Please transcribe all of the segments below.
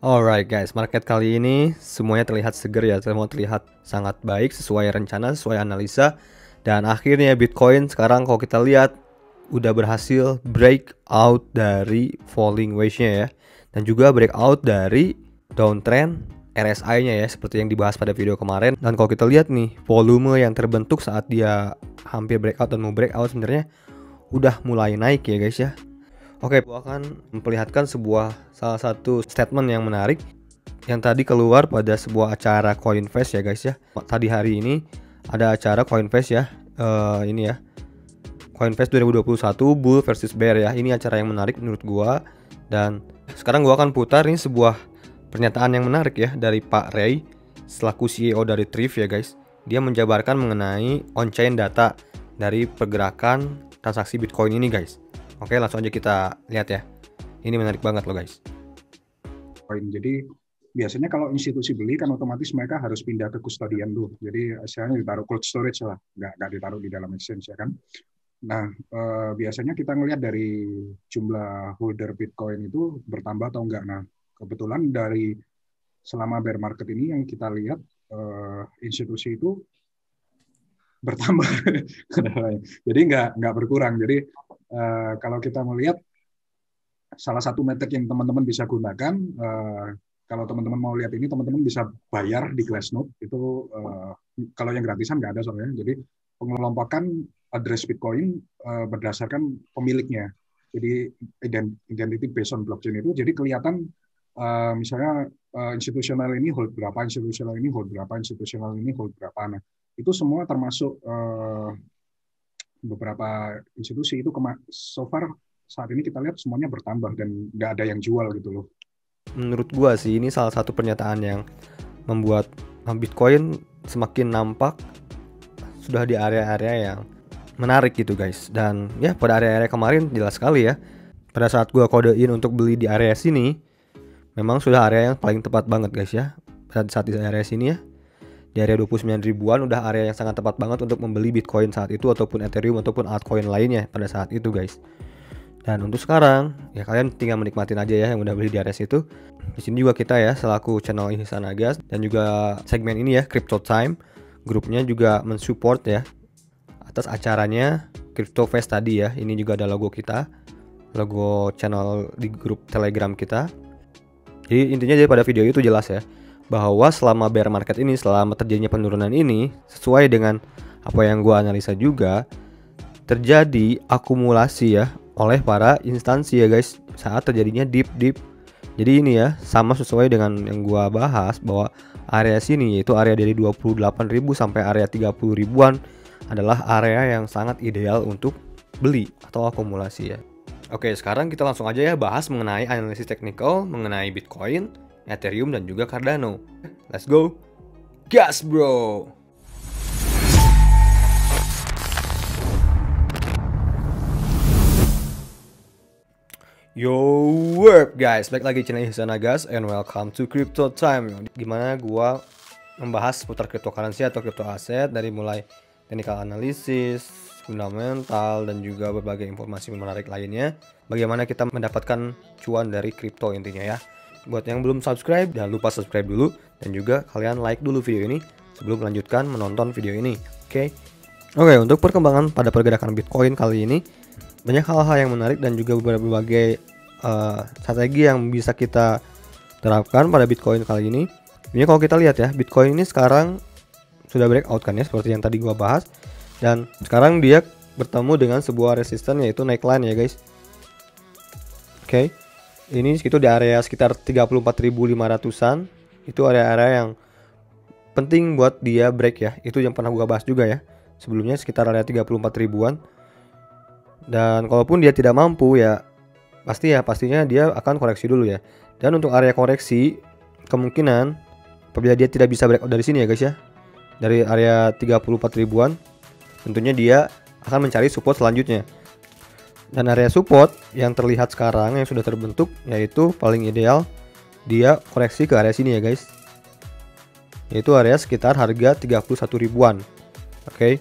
Alright guys, market kali ini semuanya terlihat seger ya, semua terlihat sangat baik sesuai rencana, sesuai analisa. Dan akhirnya Bitcoin sekarang kalau kita lihat udah berhasil breakout dari falling wedge-nya ya. Dan juga breakout dari downtrend RSI-nya ya, seperti yang dibahas pada video kemarin. Dan kalau kita lihat nih, volume yang terbentuk saat dia hampir breakout dan mau breakout sebenarnya udah mulai naik ya guys ya. Oke, gua akan memperlihatkan salah satu statement yang menarik yang tadi keluar pada sebuah acara Coinvest ya guys ya. Tadi hari ini ada acara Coinvest ya. Ini ya. Coinvest 2021 Bull versus Bear ya. Ini acara yang menarik menurut gua, dan sekarang gua akan putar ini sebuah pernyataan yang menarik ya dari Pak Ray selaku CEO dari Thrift ya guys. Dia menjabarkan mengenai on-chain data dari pergerakan transaksi Bitcoin ini guys. Oke, langsung aja kita lihat ya. Ini menarik banget loh guys. Jadi biasanya kalau institusi beli kan otomatis mereka harus pindah ke kustodian tuh. Jadi istilahnya ditaruh cold storage lah, nggak ditaruh di dalam exchange ya kan. Nah, biasanya kita ngelihat dari jumlah holder Bitcoin itu bertambah atau enggak. Nah, kebetulan dari selama bear market ini yang kita lihat institusi itu bertambah. Jadi nggak berkurang. Jadi kalau kita melihat salah satu metrik yang teman-teman bisa gunakan, kalau teman-teman mau lihat ini, teman-teman bisa bayar di Glassnode. Itu kalau yang gratisan nggak ada soalnya. Jadi pengelompokan address Bitcoin berdasarkan pemiliknya. Jadi identity based on blockchain itu. Jadi kelihatan misalnya institusional ini hold berapa, institusional ini hold berapa, institusional ini hold berapa. Nah, itu semua termasuk beberapa institusi itu so far saat ini kita lihat semuanya bertambah dan nggak ada yang jual gitu loh. Menurut gua sih ini salah satu pernyataan yang membuat Bitcoin semakin nampak sudah di area-area yang menarik gitu guys. Dan ya pada area-area kemarin jelas sekali ya, pada saat gua kodein untuk beli di area sini, memang sudah area yang paling tepat banget guys ya. Pada saat di area sini ya, di area 29 ribuan udah area yang sangat tepat banget untuk membeli Bitcoin saat itu, ataupun Ethereum ataupun altcoin lainnya pada saat itu guys. Dan untuk sekarang ya kalian tinggal menikmatin aja ya yang udah beli di area situ. Di sini juga kita ya selaku channel Ihsan Agas dan juga segmen ini ya Crypto Time, grupnya juga mensupport ya atas acaranya Crypto Fest tadi ya. Ini juga ada logo kita, logo channel di grup Telegram kita. Jadi intinya pada video itu jelas ya, bahwa selama bear market ini, selama terjadinya penurunan ini, sesuai dengan apa yang gua analisa juga, terjadi akumulasi ya oleh para instansi ya guys saat terjadinya dip. Jadi ini ya sama sesuai dengan yang gua bahas, bahwa area sini yaitu area dari 28.000 sampai area 30 ribuan adalah area yang sangat ideal untuk beli atau akumulasi ya. Oke, sekarang kita langsung aja ya bahas mengenai analisis teknikal mengenai Bitcoin, Ethereum dan juga Cardano. Let's go. Gas bro. Yo, what up guys, balik lagi channel Ihsan Agas and welcome to Crypto Time. Gimana gua membahas seputar cryptocurrency atau crypto aset dari mulai technical analysis, fundamental dan juga berbagai informasi menarik lainnya. Bagaimana kita mendapatkan cuan dari kripto intinya ya. Buat yang belum subscribe, jangan lupa subscribe dulu dan juga kalian like dulu video ini sebelum melanjutkan menonton video ini. Oke, untuk perkembangan pada pergerakan Bitcoin kali ini, banyak hal-hal yang menarik dan juga berbagai strategi yang bisa kita terapkan pada Bitcoin kali ini. Ini kalau kita lihat ya, Bitcoin ini sekarang sudah breakout kan ya, seperti yang tadi gua bahas. Dan sekarang dia bertemu dengan sebuah resisten yaitu neckline ya guys. Oke. Ini sekitar di area sekitar 34.500-an. Itu area-area yang penting buat dia break ya. Itu yang pernah gua bahas juga ya. Sebelumnya sekitar area 34 ribuan. Dan kalaupun dia tidak mampu ya pastinya dia akan koreksi dulu ya. Dan untuk area koreksi kemungkinan apabila dia tidak bisa breakout dari sini ya guys ya, dari area 34 ribuan, tentunya dia akan mencari support selanjutnya. Dan area support yang terlihat sekarang yang sudah terbentuk yaitu paling ideal dia koreksi ke area sini ya guys, yaitu area sekitar harga 31 ribuan. Oke.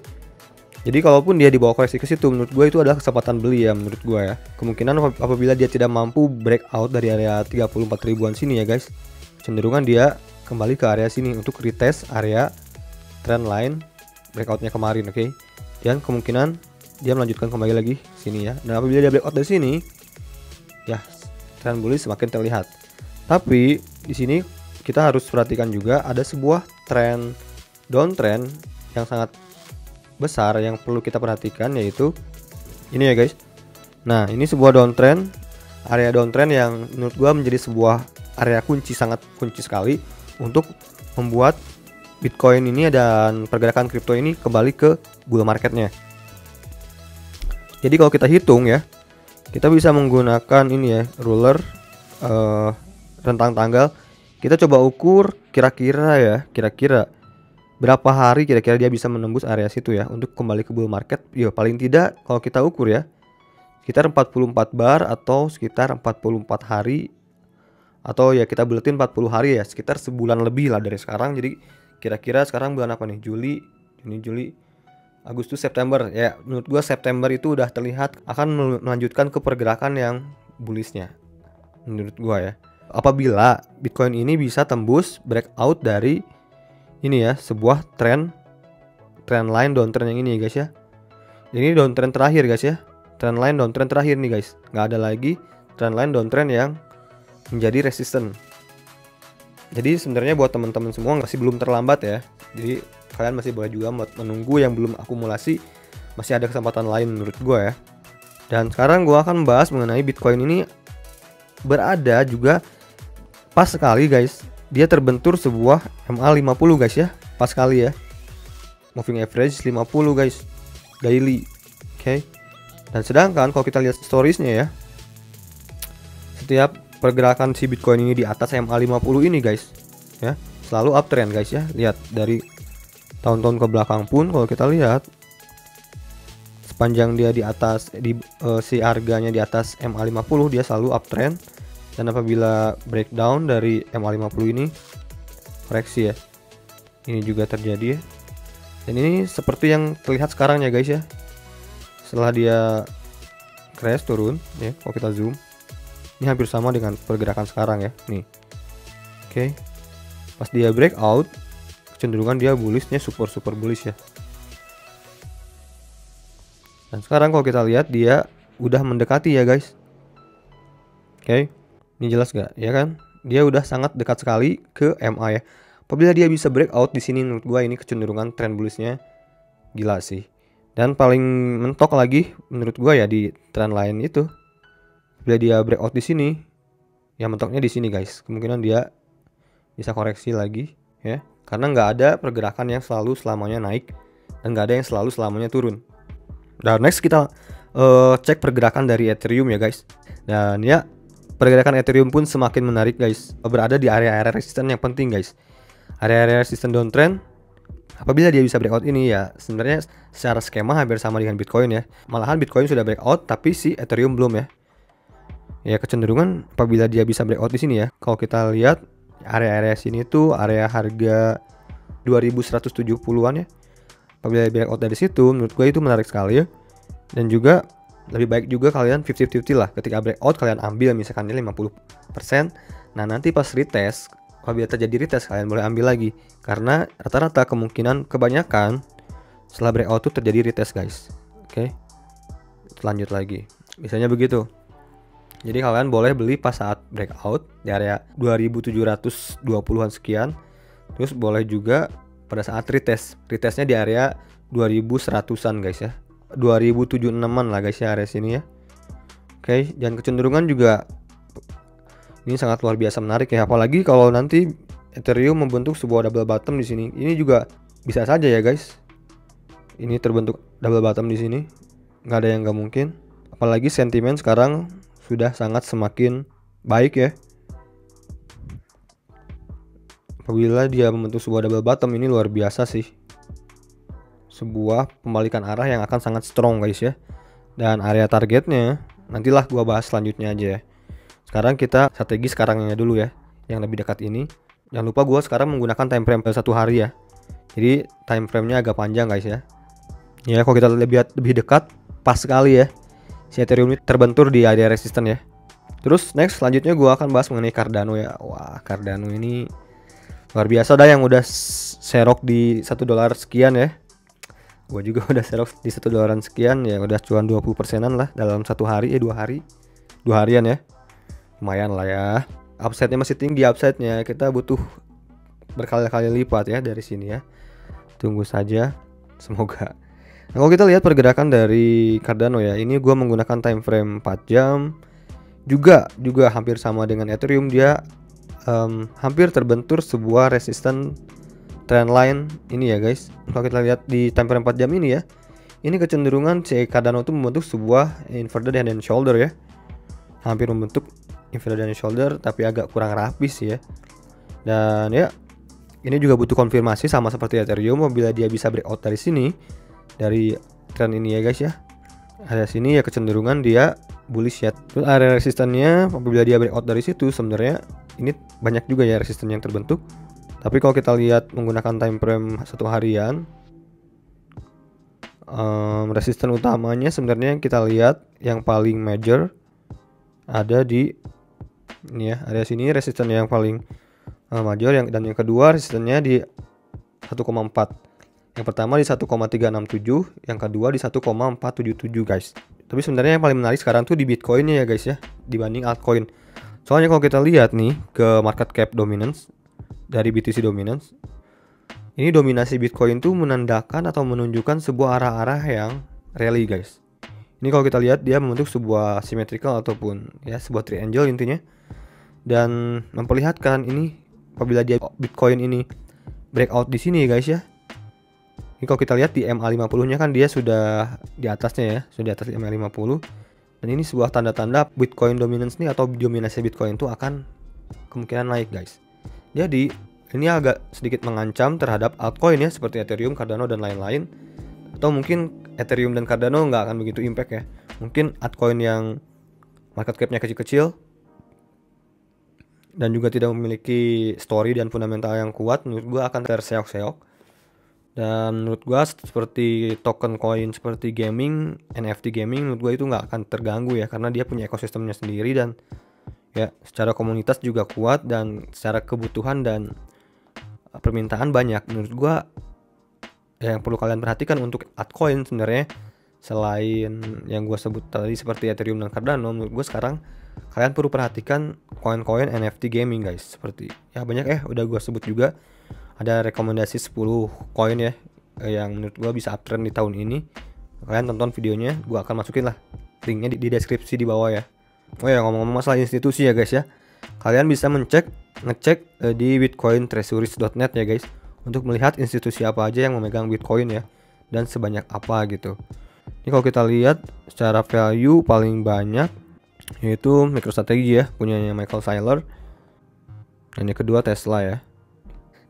Jadi kalaupun dia dibawa koreksi ke situ, menurut gue itu adalah kesempatan beli ya menurut gue ya. Kemungkinan apabila dia tidak mampu breakout dari area 34 ribuan sini ya guys, cenderungan dia kembali ke area sini untuk retest area trend line breakoutnya kemarin, oke. Dan kemungkinan dia melanjutkan kembali lagi sini ya. Dan apabila dia breakout dari sini, ya trend bullish semakin terlihat. Tapi di sini kita harus perhatikan juga ada sebuah trend downtrend yang sangat besar yang perlu kita perhatikan, yaitu ini ya guys. Nah, ini sebuah downtrend, area downtrend yang menurut gua menjadi sebuah area kunci, sangat kunci sekali untuk membuat Bitcoin ini dan pergerakan kripto ini kembali ke bull marketnya. Jadi kalau kita hitung ya, kita bisa menggunakan ini ya, ruler rentang tanggal. Kita coba ukur kira-kira ya, kira-kira berapa hari kira-kira dia bisa menembus area situ ya untuk kembali ke bull market. Ya paling tidak kalau kita ukur ya sekitar 44 bar atau sekitar 44 hari, atau ya kita buletin 40 hari ya, sekitar sebulan lebih lah dari sekarang. Jadi kira-kira sekarang bulan apa nih? Juli, Juni, Juli, Agustus, September. Ya menurut gua September itu udah terlihat akan melanjutkan ke pergerakan yang bullishnya menurut gua ya. Apabila Bitcoin ini bisa tembus breakout dari ini ya, sebuah trend line downtrend yang ini guys ya. Ini downtrend terakhir guys ya. Trend line downtrend terakhir nih guys. Nggak ada lagi trend line downtrend yang menjadi resisten. Jadi sebenarnya buat teman-teman semua masih belum terlambat ya. Jadi kalian masih boleh juga menunggu yang belum akumulasi. Masih ada kesempatan lain menurut gua ya. Dan sekarang gua akan membahas mengenai Bitcoin ini berada juga pas sekali guys. Dia terbentur sebuah MA50 guys ya, pas kali ya. Moving average 50 guys, daily. Oke. Dan sedangkan kalau kita lihat storiesnya ya, setiap pergerakan si Bitcoin ini di atas MA50 ini guys, ya, selalu uptrend guys ya. Lihat dari tahun-tahun ke belakang pun kalau kita lihat sepanjang dia di atas si harganya di atas MA50 dia selalu uptrend. Dan apabila breakdown dari MA50 ini koreksi ya, ini juga terjadi ya. Dan ini seperti yang terlihat sekarang ya guys ya. Setelah dia crash turun ya, kalau kita zoom, ini hampir sama dengan pergerakan sekarang ya. Nih, oke. Pas dia breakout, kecenderungan dia bullishnya super bullish ya. Dan sekarang kalau kita lihat dia udah mendekati ya guys. Oke. Ini jelas gak? Ya kan? Dia udah sangat dekat sekali ke MA ya. Apabila dia bisa breakout di sini, menurut gua ini kecenderungan trend bullishnya gila sih. Dan paling mentok lagi menurut gua ya di trend line itu. Bila dia breakout di sini, ya mentoknya di sini guys. Kemungkinan dia bisa koreksi lagi ya. Karena nggak ada pergerakan yang selalu selamanya naik dan nggak ada yang selalu selamanya turun. Dan next kita cek pergerakan dari Ethereum ya guys. Dan ya, pergerakan Ethereum pun semakin menarik guys, berada di area-area resisten yang penting guys. Area-area resisten downtrend, apabila dia bisa breakout ini ya, sebenarnya secara skema hampir sama dengan Bitcoin ya. Malahan Bitcoin sudah breakout tapi si Ethereum belum ya. Ya kecenderungan apabila dia bisa breakout di sini ya. Kalau kita lihat area-area sini tuh area harga 2170-an ya. Apabila dia breakout dari situ, menurut gue itu menarik sekali ya. Dan juga lebih baik juga kalian 50-50 lah, ketika breakout kalian ambil misalkan 50%. Nah nanti pas retest, apabila terjadi retest kalian boleh ambil lagi, karena rata-rata kemungkinan kebanyakan setelah breakout itu terjadi retest guys. Oke, lanjut lagi misalnya begitu. Jadi kalian boleh beli pas saat breakout di area 2720-an sekian. Terus boleh juga pada saat retestnya di area 2100-an guys ya, 2076-an lah guys ya area sini ya. Oke, dan kecenderungan juga ini sangat luar biasa menarik ya, apalagi kalau nanti Ethereum membentuk sebuah double bottom di sini. Ini juga bisa saja ya guys. Ini terbentuk double bottom di sini. Nggak ada yang nggak mungkin. Apalagi sentimen sekarang sudah sangat semakin baik ya. Apabila dia membentuk sebuah double bottom, ini luar biasa sih. Sebuah pembalikan arah yang akan sangat strong guys ya. Dan area targetnya nantilah gua bahas selanjutnya aja ya. Sekarang kita strategi sekarangnya dulu ya, yang lebih dekat ini. Jangan lupa gua sekarang menggunakan time frame 1 hari ya. Jadi time frame-nya agak panjang guys ya. Ya, kalau kita lihat lebih dekat, pas sekali ya si Ethereum ini terbentur di area resisten ya. Terus next selanjutnya gua akan bahas mengenai Cardano ya. Wah, Cardano ini luar biasa dah, yang udah serok di $1 sekian ya. Gue juga udah serok di $1 sekian ya, udah cuan 20%-an lah dalam 1 hari, 2 hari, 2 harian ya. Lumayan lah ya. Upside-nya masih tinggi, upside-nya kita butuh berkali-kali lipat ya dari sini ya. Tunggu saja, semoga. Nah, kalau kita lihat pergerakan dari Cardano ya, ini gue menggunakan time frame 4 jam. Juga hampir sama dengan Ethereum, dia hampir terbentur sebuah resisten trendline ini ya guys. Kalau kita lihat di time frame 4 jam ini ya, ini kecenderungan si Cardano itu membentuk sebuah inverted head and shoulder ya. Hampir membentuk inverted head and shoulder, tapi agak kurang rapi sih ya. Dan ya, ini juga butuh konfirmasi sama seperti Ethereum, apabila dia bisa breakout dari sini, dari trend ini ya guys ya. Area sini ya kecenderungan dia bullish ya. Terus area resistannya apabila dia breakout dari situ, sebenarnya ini banyak juga ya resisten yang terbentuk. Tapi kalau kita lihat menggunakan time frame 1 harian, resisten utamanya sebenarnya kita lihat yang paling major ada di ini ya, area sini resisten yang paling major, dan yang kedua resistennya di 1,4. Yang pertama di 1,367, yang kedua di 1,477 guys. Tapi sebenarnya yang paling menarik sekarang tuh di Bitcoinnya ya guys ya, dibanding altcoin. Soalnya kalau kita lihat nih ke market cap dominance dari BTC dominance, ini dominasi Bitcoin tuh menandakan atau menunjukkan sebuah arah-arah yang rally guys. Ini kalau kita lihat dia membentuk sebuah symmetrical ataupun ya sebuah triangle intinya, dan memperlihatkan ini apabila dia Bitcoin ini breakout di sini guys ya. Ini kalau kita lihat di MA50-nya kan dia sudah di atasnya ya, sudah di atas MA50. Dan ini sebuah tanda-tanda Bitcoin dominance nih, atau dominasi Bitcoin itu akan kemungkinan naik guys. Jadi ini agak sedikit mengancam terhadap altcoin ya, seperti Ethereum, Cardano dan lain-lain. Atau mungkin Ethereum dan Cardano nggak akan begitu impact ya. Mungkin altcoin yang market cap-nya kecil-kecil dan juga tidak memiliki story dan fundamental yang kuat, menurut gua akan terseok-seok. Dan menurut gua seperti token coin seperti gaming, NFT gaming, menurut gua itu nggak akan terganggu ya, karena dia punya ekosistemnya sendiri, dan ya secara komunitas juga kuat, dan secara kebutuhan dan permintaan banyak. Menurut gua yang perlu kalian perhatikan untuk altcoin sebenarnya, selain yang gua sebut tadi seperti Ethereum dan Cardano, menurut gua sekarang kalian perlu perhatikan koin-koin NFT gaming guys. Seperti ya banyak udah gua sebut juga. Ada rekomendasi 10 koin ya yang menurut gua bisa uptrend di tahun ini. Kalian tonton videonya, gua akan masukin lah linknya di deskripsi di bawah ya. Oh ya, ngomong-ngomong masalah institusi ya guys ya, kalian bisa ngecek di bitcointreasuries.net ya guys, untuk melihat institusi apa aja yang memegang Bitcoin ya, dan sebanyak apa gitu. Ini kalau kita lihat secara value paling banyak yaitu MicroStrategy ya, punyanya Michael Saylor. Dan yang kedua Tesla ya.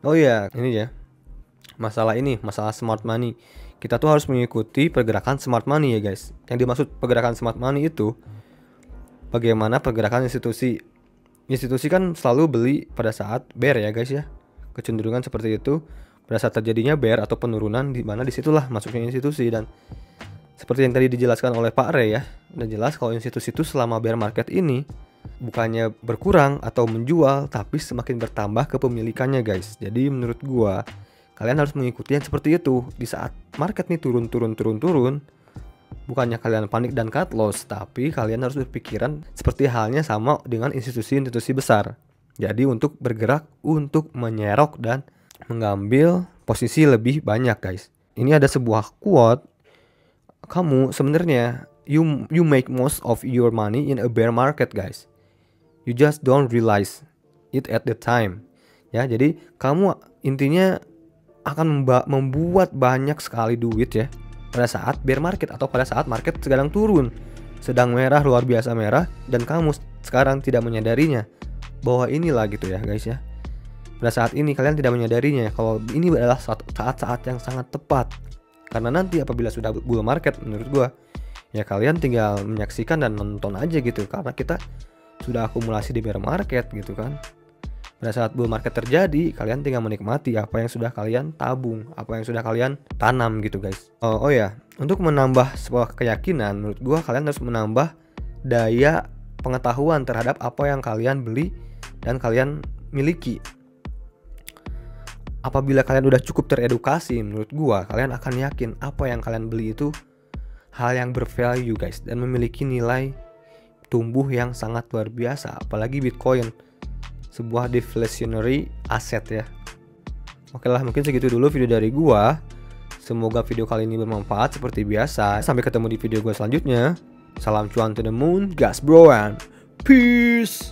Oh iya, ini ya. Masalah smart money. Kita tuh harus mengikuti pergerakan smart money ya guys. Yang dimaksud pergerakan smart money itu bagaimana pergerakan institusi. Institusi kan selalu beli pada saat bear ya guys ya. Kecenderungan seperti itu. Pada saat terjadinya bear atau penurunan, di mana disitulah masuknya institusi. Dan seperti yang tadi dijelaskan oleh Pak Ray ya, udah jelas kalau institusi itu selama bear market ini bukannya berkurang atau menjual, tapi semakin bertambah kepemilikannya guys. Jadi menurut gua kalian harus mengikuti yang seperti itu. Di saat market nih turun, bukannya kalian panik dan cut loss, tapi kalian harus berpikiran seperti halnya sama dengan institusi-institusi besar. Jadi untuk bergerak, untuk menyerok dan mengambil posisi lebih banyak guys. Ini ada sebuah quote, kamu sebenarnya you make most of your money in a bear market guys. You just don't realize it at the time. Ya, jadi kamu intinya akan membuat banyak sekali duit ya pada saat bear market, atau pada saat market sedang turun, sedang merah, luar biasa merah, dan kamu sekarang tidak menyadarinya bahwa inilah gitu ya guys ya. Pada saat ini kalian tidak menyadarinya kalau ini adalah saat-saat yang sangat tepat. Karena nanti apabila sudah bull market, menurut gua ya kalian tinggal menyaksikan dan nonton aja gitu, karena kita sudah akumulasi di bear market gitu kan. Pada saat bull market terjadi, kalian tinggal menikmati apa yang sudah kalian tabung, apa yang sudah kalian tanam gitu guys. Oh ya, untuk menambah sebuah keyakinan, menurut gua kalian harus menambah daya pengetahuan terhadap apa yang kalian beli dan kalian miliki. Apabila kalian udah cukup teredukasi, menurut gua kalian akan yakin apa yang kalian beli itu hal yang bervalue guys, dan memiliki nilai tumbuh yang sangat luar biasa. Apalagi Bitcoin, sebuah deflationary asset ya. Oke lah, mungkin segitu dulu video dari gua. Semoga video kali ini bermanfaat seperti biasa. Sampai ketemu di video gua selanjutnya. Salam cuan to the moon, gas bro, and peace.